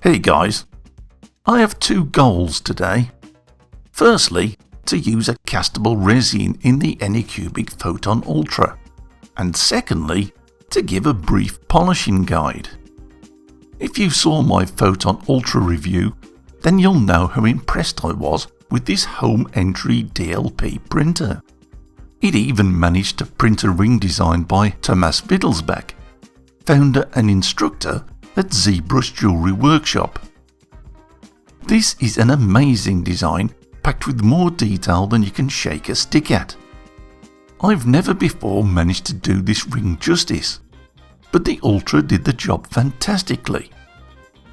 Hey guys, I have two goals today. Firstly, to use a castable resin in the Anycubic Photon Ultra, and secondly, to give a brief polishing guide. If you saw my Photon Ultra review, then you'll know how impressed I was with this home entry DLP printer. It even managed to print a ring designed by TOMAS WITTELSBACH, founder and instructor at ZBRUSH Jewelry Workshop. This is an amazing design packed with more detail than you can shake a stick at. I've never before managed to do this ring justice, but the Ultra did the job fantastically.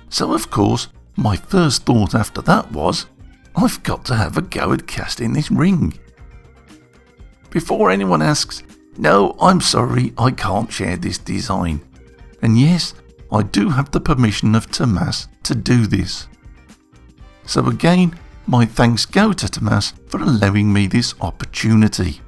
So of course, my first thought after that was, I've got to have a go at casting this ring. Before anyone asks, no, I'm sorry, I can't share this design. And yes, I do have the permission of TOMAS to do this. So again, my thanks go to TOMAS for allowing me this opportunity.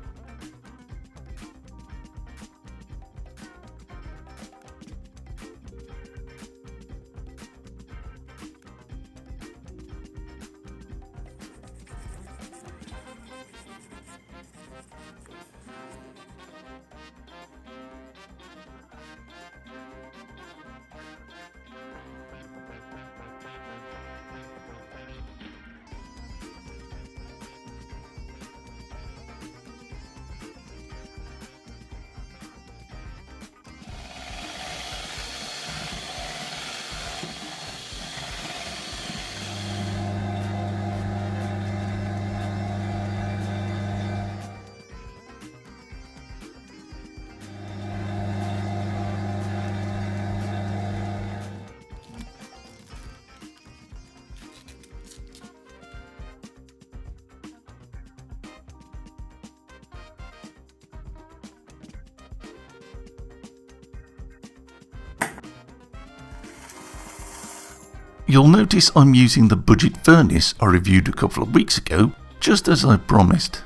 You'll notice I'm using the budget furnace I reviewed a couple of weeks ago, just as I promised.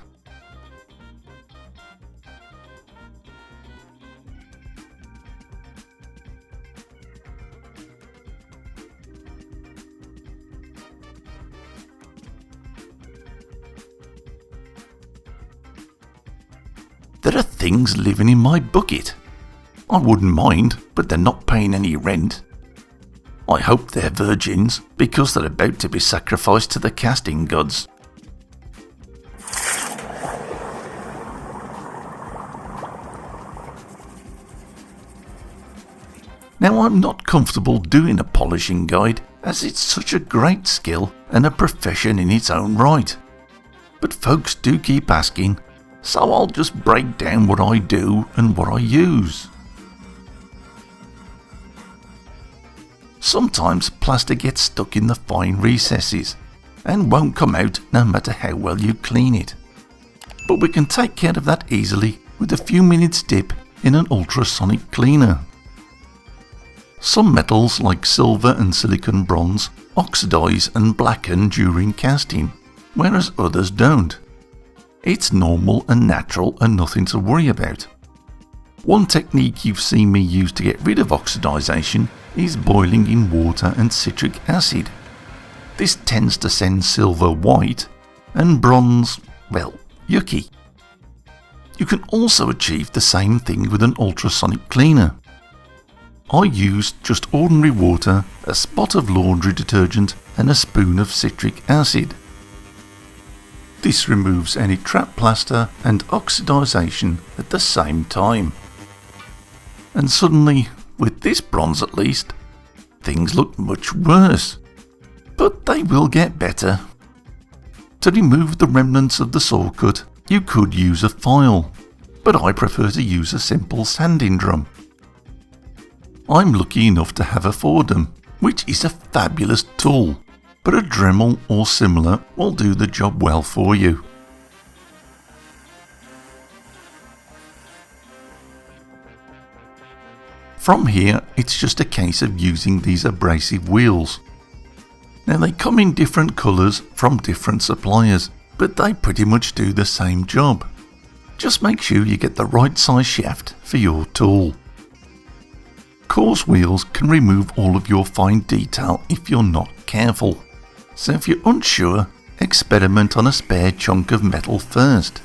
There are things living in my bucket. I wouldn't mind, but they're not paying any rent. I hope they're virgins, because they're about to be sacrificed to the casting gods. Now, I'm not comfortable doing a polishing guide, as it's such a great skill and a profession in its own right. But folks do keep asking, so I'll just break down what I do and what I use. Sometimes plaster gets stuck in the fine recesses and won't come out no matter how well you clean it. But we can take care of that easily with a few minutes dip in an ultrasonic cleaner. Some metals like silver and silicon bronze oxidize and blacken during casting, whereas others don't. It's normal and natural and nothing to worry about. One technique you've seen me use to get rid of oxidization is boiling in water and citric acid. This tends to send silver white and bronze, well, yucky. You can also achieve the same thing with an ultrasonic cleaner. I used just ordinary water, a spot of laundry detergent and a spoon of citric acid. This removes any trapped plaster and oxidization at the same time. And suddenly, with this bronze at least, things look much worse. But they will get better. To remove the remnants of the saw cut, you could use a file, but I prefer to use a simple sanding drum. I'm lucky enough to have a Fordham, which is a fabulous tool, but a Dremel or similar will do the job well for you. From here, it's just a case of using these abrasive wheels. Now they come in different colours from different suppliers, but they pretty much do the same job. Just make sure you get the right size shaft for your tool. Coarse wheels can remove all of your fine detail if you're not careful. So if you're unsure, experiment on a spare chunk of metal first.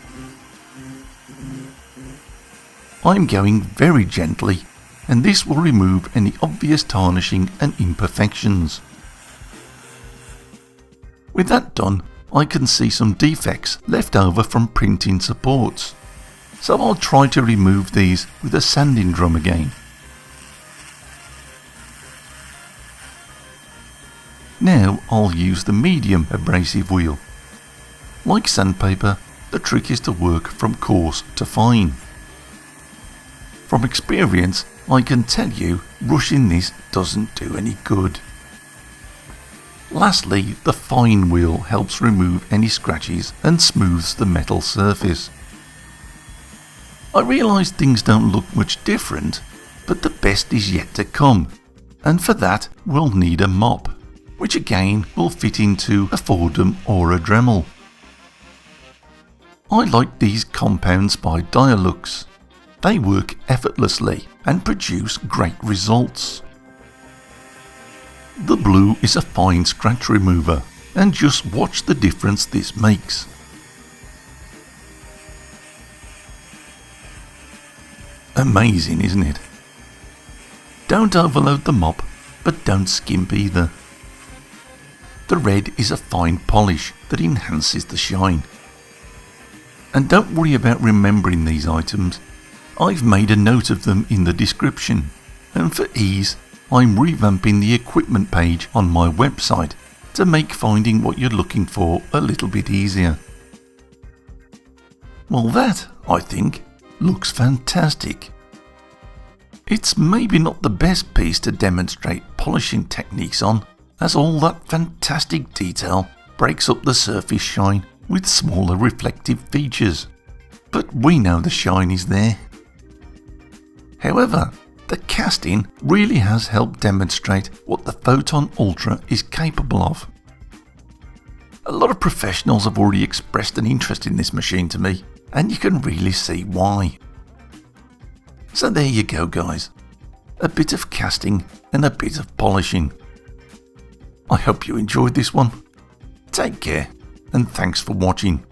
I'm going very gently, and this will remove any obvious tarnishing and imperfections. With that done, I can see some defects left over from printing supports, so I'll try to remove these with a sanding drum again. Now I'll use the medium abrasive wheel. Like sandpaper, the trick is to work from coarse to fine. From experience, I can tell you rushing this doesn't do any good. Lastly, the fine wheel helps remove any scratches and smooths the metal surface. I realise things don't look much different, but the best is yet to come, and for that we'll need a mop, which again will fit into a Fordham or a Dremel. I like these compounds by Dialux. They work effortlessly and produce great results. The blue is a fine scratch remover, and just watch the difference this makes. Amazing, isn't it? Don't overload the mop, but don't skimp either. The red is a fine polish that enhances the shine. And don't worry about remembering these items. I've made a note of them in the description, and for ease, I'm revamping the equipment page on my website to make finding what you're looking for a little bit easier. Well, that, I think, looks fantastic. It's maybe not the best piece to demonstrate polishing techniques on, as all that fantastic detail breaks up the surface shine with smaller reflective features, but we know the shine is there. However, the casting really has helped demonstrate what the Photon Ultra is capable of. A lot of professionals have already expressed an interest in this machine to me, and you can really see why. So there you go, guys. A bit of casting and a bit of polishing. I hope you enjoyed this one. Take care, and thanks for watching.